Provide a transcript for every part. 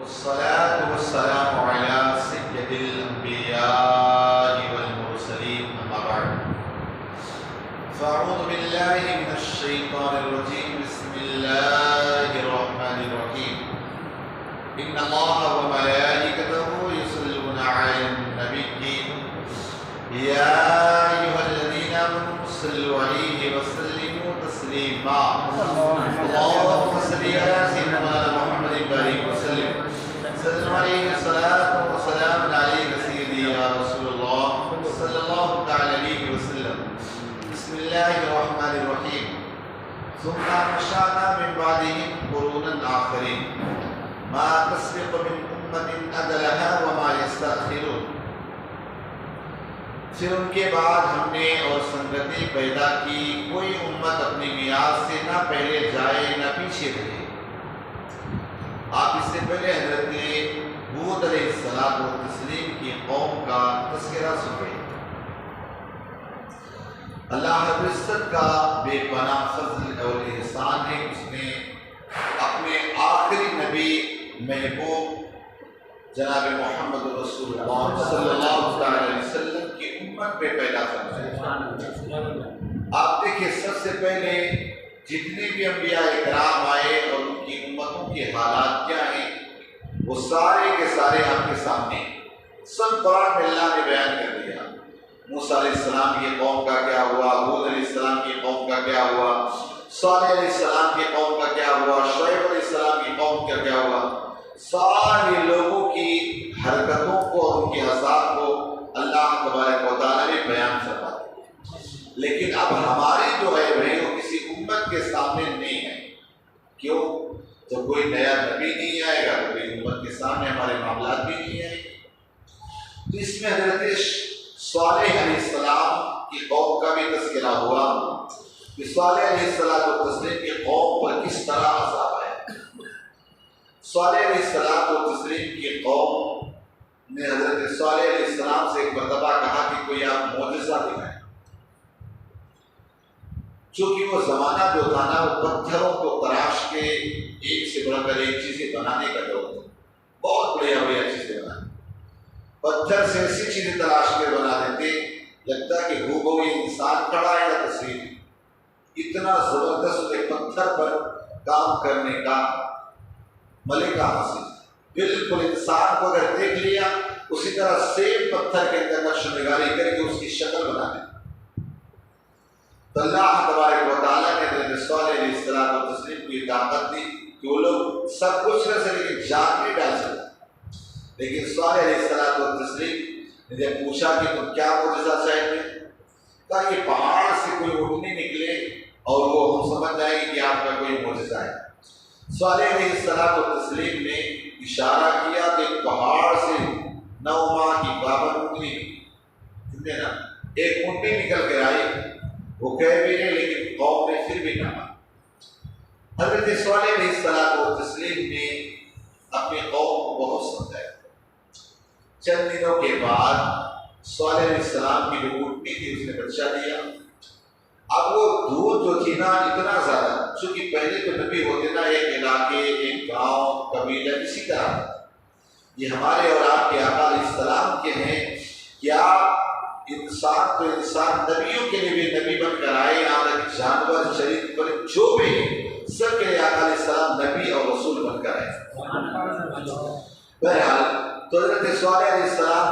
والصلاة والسلام على سيد الأنبياء والمرسلين أما بعد فأعوذ بالله من الشيطان الرجيم بسم الله الرحمن الرحيم إن الله وملائكته يصلون على النبي يا أيها الذين آمنوا صلوا عليه وسلموا تسليما اللهم صل على سيدنا محمد وبارك وسلم صلى عليه الصلاة والسلام عليك سيدي يا رسول الله صلى الله تعالى عليه وسلم بسم الله الرحمن الرحيم ثم أنشأنا من بعدهم قرونا آخرين ما تسبق من أمة أجلها وما يستأخرون پھر ان کے بعد ہم نے اور سنگتی پیدا کی کوئی امت اپنی میعاد سے نہ پہلے جائے نہ پیچھے رہے۔ آپ اس سے پہلے حضرت ہود علیہ السلام و تسلیم کی قوم کا تذکرہ سن رہے۔ اللہ رب العزت کا بے پناہ فضل اور احسان ہے، اس نے اپنے آخری نبی محبوب جناب محمد رسول اللہ صلی اللہ علیہ وسلم کی امت پہ پیدا فرمایا۔ آپ دیکھیں سب سے پہلے جتنے بھی انبیاء اکرام آئے اور ان کی امتوں کے حالات کیا ہیں وہ سارے کے سارے آپ کے سامنے سب قرآن میں اللہ نے بیان کر دیا۔ موسیٰ علیہ السلام کی قوم کا کیا ہوا، ہود علیہ السلام کی قوم کا کیا ہوا، صالح علیہ السلام کی قوم کا کیا ہوا، شعیب علیہ السلام کی قوم کا کیا ہوا۔ سارے لوگوں کی حرکتوں کو اور ان کے عذاب کو اللہ تبارک و تعالیٰ نے بیان فرما دیا۔ لیکن اب ہماری جو ہے وہ کسی امت کے سامنے نہیں ہے۔ کیوں؟ تو کوئی نیا نبی نہیں آئے گا تو کوئی امت کے سامنے ہمارے معاملات بھی نہیں آئے گے۔ تو اس میں حضرت صالح علیہ السلام کی قوم کا بھی تذکرہ ہوا کہ صالح علیہ السلام و تسلیم کی قوم پر کس طرح عذاب آیا۔ صالح علیہ السلام و تسلیم کی قوم نے حضرت صالح علیہ السلام سے ایک مرتبہ کہا کہ کوئی آپ معجزہ دکھائیں۔ چونکہ وہ زمانہ جو تھا نا وہ پتھروں کو تراش کے ایک سے بڑھ کر ایک چیزیں بنانے کا دور تھا، بہت بڑھیا بڑھیا چیزیں بنانے، پتھر سے ایسی چیزیں تراش کے بنا دیتے لگتا کہ ہو یہ انسان کھڑا ہے یا تصویر۔ اتنا زبردست پتھر پر کام کرنے کا ملکہ حاصل، بالکل انسان کو اگر دیکھ لیا اسی طرح سیم پتھر کے اندر نقش نگاری کر کے اس کی شکل بنا دیں۔ تو اللہ تبارک و تعالیٰ نے حضرت صالح علیہ السلام و تسلیم کو یہ طاقت دی کہ وہ لوگ سب کچھ کر سکے لیکن جان نہیں ڈال سکتے۔ لیکن صالح علیہ السلام و تسلیم نے جب پوچھا کہ تم کیا معجزہ چاہتے ہیں، کہا یہ پہاڑ سے کوئی اٹھنے نکلے اور وہ ہم سمجھ جائیں گے کہ آپ کا کوئی معجزہ ہے۔ صالح علیہ السلام و تسلیم نے اشارہ کیا کہ پہاڑ سے 9 ماہ کی بابر اونٹنی نا ایک اونٹنی نکل کر آئی، وہ کہہ بھی نہیں لیکن قوم نے پھر بھی نہ مانا۔ حضرت صالح علیہ السلام و تسلیم نے اپنی قوم کو بہت سمجھایا۔ چند دنوں کے بعد صالح علیہ السلام کی جو اونٹنی تھی اس نے بچہ دیا۔ اب وہ دودھ جو تھی نا اتنا زیادہ، چونکہ پہلے تو نبی ہوتے نا ایک علاقے ایک گاؤں قبیلہ اسی طرح، یہ ہمارے اور آپ کے آقا علیہ السلام کے ہیں کہ آپ انسان تو انسان نبیوں کے لیے بھی نبی بن کر آئے، یہاں تک جانور شریر پر جو بھی ہیں سب کے لیے آقا علیہ السلام نبی اور رسول بن کر آئے۔ بہرحال تو حضرت صالح علیہ السلام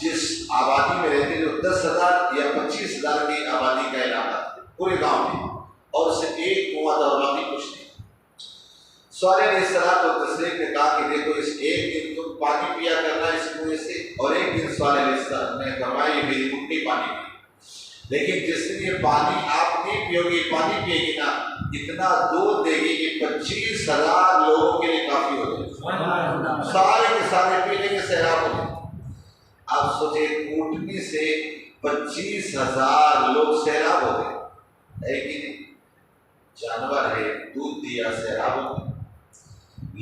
جس آبادی میں رہتے جو 10,000 یا 25,000 کی آبادی کا علاقہ پورے گاؤں میں، اور اس سے ایک کنواں تھا اور باقی کچھ نہیں۔ صالح علیہ السلام و تسلیم نے کہا کہ دیکھو اس ایک دن تم پانی پیا کرنا اس کنویں سے، اور ایک دن صالح علیہ السلام نے فرمایا میری اونٹنی پانی پی، لیکن جس دن یہ پانی آپ نہیں پیو گی، پانی پیے گی نا اتنا دودھ دے گی کہ 25,000 لوگوں کے لیے کافی ہو جائے، سارے کے سارے پینے کے سیراب ہو جائے۔ آپ سوچے اونٹنی سے 25,000 لوگ سیراب ہو گئے، ہے کہ نہیں؟ جانور ہے دودھ دیا سیراب ہو گئے۔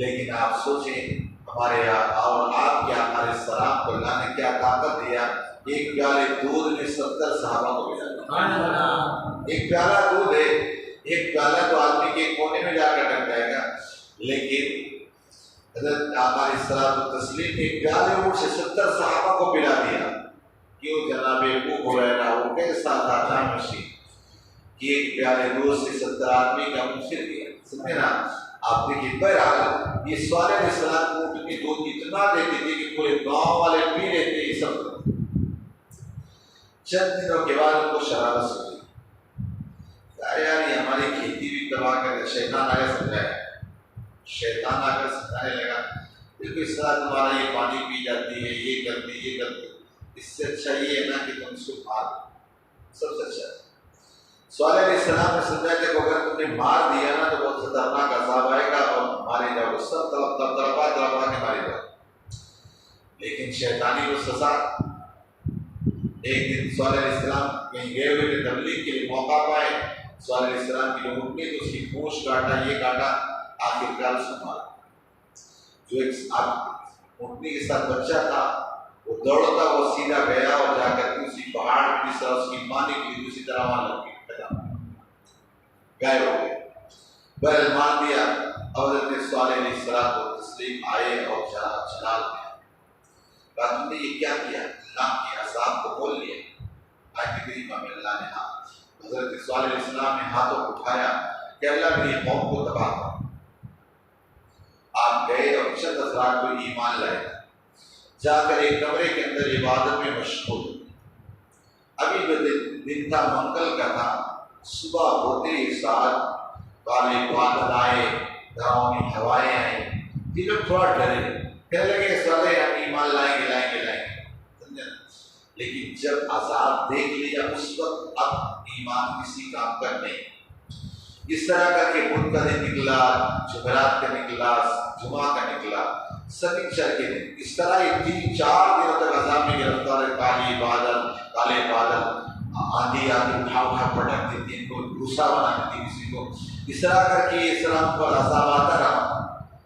لیکن آپ سوچیں ہمارے اور آپ کے آقا علیہ السلام کو اللہ نے کیا طاقت دیا، ایک پیالے دودھ میں 70 صحابہ کو ملا۔ ایک پیالہ دودھ ہے، ایک پیالہ تو آدمی کے کونے میں جا کر ڈر جائے گا، لیکن حضرت آقا علیہ الصلوۃ والتسلیم ایک پیالے اونٹ سے 70 صحابہ کو پلا دیا. کیوں جناب ابو ہریرہ وہ کیسا تھا جانشی کہ ایک پیالے دودھ سے 70 آدمی کا منہ پھر گیا. سمجھے نا آپ دیکھیے. بہرحال یہ صالح علیہ السلام کو اونٹ کی دودھ اتنا دیتے تھے کہ پورے گاؤں والے پی لیتے. یہ سب چند دنوں کے بعد ان کو شرارت ہوئی. یار یہ ہماری کھیتی بھی تباہ کر کے شیطان آگے سمجھایا. شیطان آ کر سمجھانے لگا دیکھو اس طرح تمہارا یہ پانی پی جاتی ہے، یہ کرتی یہ کرتی، اس سے اچھا یہ ہے نا کہ تم اس کو مار دو. سب سے اچھا صالح علیہ السلام نے سمجھایا کہ اگر تم نے مار دیا نا تو بہت خطرناک عذاب آئے گا اور مارے جاؤ گے. سب تڑپا کے مارے جاؤ. لیکن شیطانی وہ سزا. ایک دن صالح علیہ السلام کہیں گئے ہوئے تھے تبلیغ کے لیے، موقع پائے. صالح علیہ السلام کی لوگ اٹھنے تو اس کی پونچھ کاٹا، یہ کاٹا، آخرکار اس کو مارا. جو ایک اٹھنے کے ساتھ بچہ تھا وہ دوڑتا وہ سیدھا گیا اور جا کر اسی پہاڑ کی طرح اس کی ماں نکلی، اسی طرح وہاں لگ گئی، غائب ہو گئے. بہرحال مان دیا. حضرت صالح علیہ السلام کو تسلیم آئے اور جلال میں کہا تم نے یہ کیا کیا؟ اللہ کے عذاب کو بول لیا. آیت کریمہ میں اللہ نے حضرت صالح علیہ السلام نے ہاتھوں کو اٹھایا کہ اللہ میری قوم کو تباہ کر. آپ گئے اور چند افراد کو ایمان لائے، جا کر ایک کمرے کے اندر عبادت میں مشغول. ابھی جو دن تھا منگل کا تھا. صبح ہوتے ہی ساتھ کالے بادل آئے، ڈراؤنی ہوائیں آئیں. یہ لوگ تھوڑا ڈرے، کہنے لگے صالح ہم ایمان لائیں گے. لیکن جب عذاب دیکھ لیا اس وقت اب ایمان کسی کام کا نہیں. اس طرح کر کے بدھ کا دن نکلا، جمعرات کا نکلا، جمعہ کا نکلا، سنیچر کے دن. اس طرح یہ 3-4 دنوں تک عذاب میں گرفتار ہے. کالے بادل آندھی آتی اٹھا پٹکتی تھی، ان کو گھوسا بناتی تھی کسی کو. اس طرح کر کے اس طرح پر عذاب آتا رہا.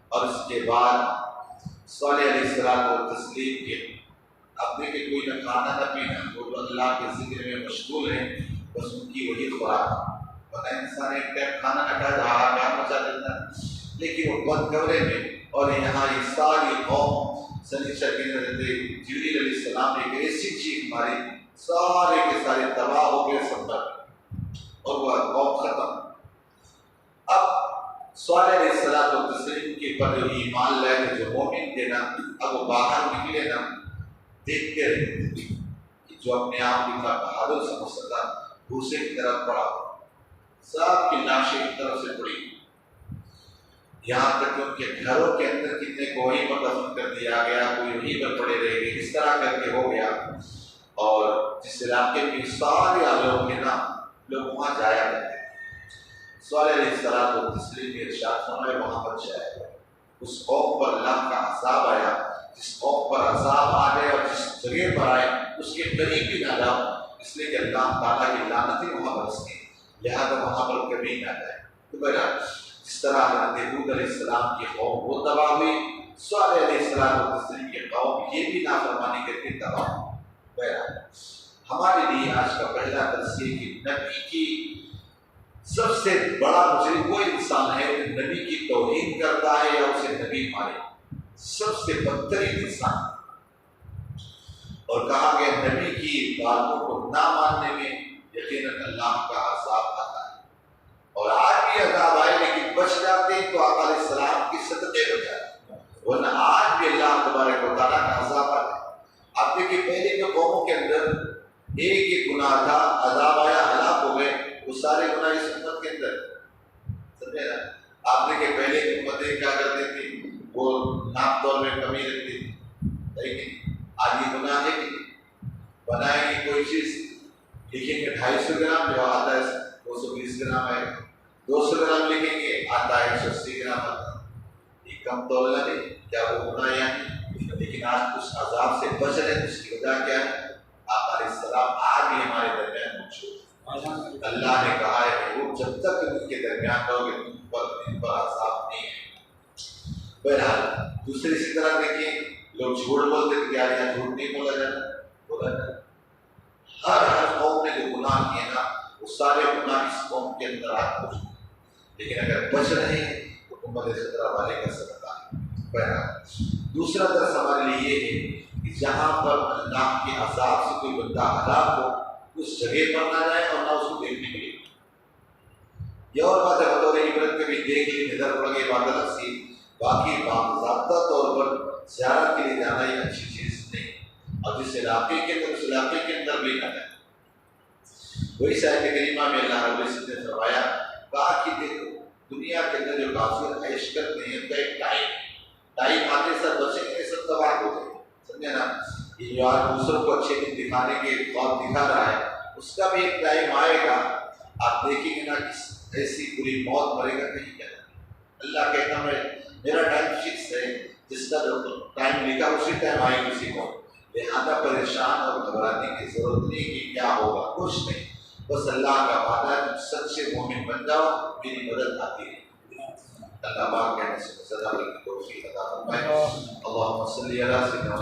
اور اس کے بعد صالح علیہ السلام کو تسلیم کے اب دیکھیں کوئی نہ کھانا نہ پینا، وہ اللہ کے ذکر میں مشغول ہیں، بس ان کی وہی خوراک. ورنہ انسان ایک ٹائم کھانا نہ کھائے تو ہاں مچا دیتا ہے. لیکن وہ بند کمرے میں. اور یہاں یہ ساری قوم سنیچر کے حضرت جبریل علیہ السلام نے ایک ایسی چیخ ماری، سارے کے سارے تباہ ہو گئے سب اور وہ قوم ختم. اب صالح علیہ السلام و تسلیم کے پر جو ایمان لائے تھے جو مومن تھے نا، اب وہ باہر نکلے نا، دیکھتے رہتے تھے کہ جو اپنے آپ کی طرح بہادر سمجھتا تھا بھوسے کی طرف پڑا، سب کی لاشیں کی طرف سے پڑی. یہاں تک کہ ان کے گھروں کے اندر کتنے کو وہیں پر دفن کر دیا گیا، کوئی وہیں پر پڑے رہ گئے. اس طرح کر کے ہو گیا. اور جس علاقے میں سارے لوگ تھے نا، لوگ وہاں جایا کرتے. صالح علیہ السلام کو تسلیم کے ارشاد فرمائے وہاں پر جایا گیا. اس قوم پر اللہ کا عذاب آیا. جس قوم پر عذاب آ گئے اور جس جگہ پر آئے اس کے قریب بھی نہ جاؤ، اس لیے کہ اللہ تعالیٰ کی لعنت ہی وہاں برستی، لہٰذا وہاں پر کبھی نہ جائے. تو بہرحال جس طرح حضرت ہود علیہ السلام کی قوم وہ تباہ ہوئی، صالح علیہ السلام و تسلیم کی قوم یہ بھی نافرمانی کر کے تباہ ہوئی. بہرحال ہمارے لیے آج کا پہلا درس یہ کہ نبی کی سب سے بڑا مجرم وہ انسان ہے جو نبی کی توہین کرتا ہے یا اسے نبی مارے. سب سے بدترین انسان. اور کہا گیا نبی کی باتوں کو نہ ماننے میں یقیناً اللہ کا عذاب آتا ہے. اور آج بھی عذاب آئے لیکن بچ جاتے ہیں تو آقا علیہ السلام کی صدقے بچ جاتے ہیں، ورنہ آج بھی اللہ تبارک و تعالیٰ کا عذاب آتا ہے. آپ دیکھیے پہلے جو قوموں کے اندر ایک ہی گناہ تھا، عذاب آیا، ہلاک ہو گئے، وہ سارے گناہ اس امت کے اندر. سمجھے نا؟ آپ دیکھیے پہلے کی امتیں کیا کرتی تھی، وہ ناپ تول میں کمی رکھتی تھی. لیکن آج یہ گناہ ہے کہ بنائیں گے کوئی چیز، لکھیں گے 250 گرام جو آتا ہے 220 گرام ہے، 200 گرام لکھیں گے آتا ہے 180 گرام آتا ہے. یہ کم تولنا نہیں، کیا وہ گناہ یعنی؟ لیکن آج اس عذاب سے بچ رہے ہیں. اس کی وجہ کیا ہے؟ آقا علیہ السلام آج بھی ہمارے درمیان موجود. اللہ نے کہا ہے کہ وہ جب تک ان کے درمیان رہو گے ان پر عذاب نہیں ہے. بہرحال دوسری اسی طرح دیکھیں لوگ جھوٹ بولتے تھے، کیا یہاں جھوٹ نہیں بولا جاتا؟ بولا جاتا. ہر قوم نے جو گناہ کیے نا وہ سارے گناہ اس قوم کے اندر آتے ہیں. لیکن اگر بچ رہے ہیں تو امت خطرہ والے کا صدقہ ہے. دوسرا درس ہمارے لیے یہ ہے کہ جہاں پر اللہ کے عذاب سے کوئی بندہ ہلاک ہو اس جگہ پر نہ جائے اور نہ اس کو دیکھنے کے لیے. یہ اور بات ہے بطور عبرت کے بھی دیکھ لی نظر پڑ گئی بات الگ سی. باقی باضابطہ طور پر زیارت کے لیے جانا یہ اچھی چیز نہیں. اور جس علاقے کے اندر اس علاقے کے اندر بھی نہ جائے. وہی آیت کریمہ میں اللہ رب العزت نے فرمایا کہا کہ دیکھو دنیا کے اندر جو کافر عیش کرتے ہیں ان کا ایک ٹائم آتے سب بچے کے سب تباہ ہوتے ہیں. سمجھے نا؟ یہ جو آج دوسروں کو اچھے دن دکھانے کے خواب دکھا رہا ہے اس کا بھی ایک ٹائم آئے گا. آپ دیکھیں گے نا ایسی بری موت مرے گا کہیں کیا. اللہ کہتا ہے میرا ٹائم فکس ہے جس کا جو ٹائم لکھا اسی ٹائم آئے کسی کو. لہٰذا پریشان اور گھبرانے کی ضرورت نہیں کہ کیا ہوگا. کچھ نہیں. بس اللہ کا وعدہ ہے تم سچے مومن بن جاؤ میری مدد آتی ہے. اللہ پاک کہنے سے صدا کی توفیق عطا فرمائے. اللہم صلی علی سیدنا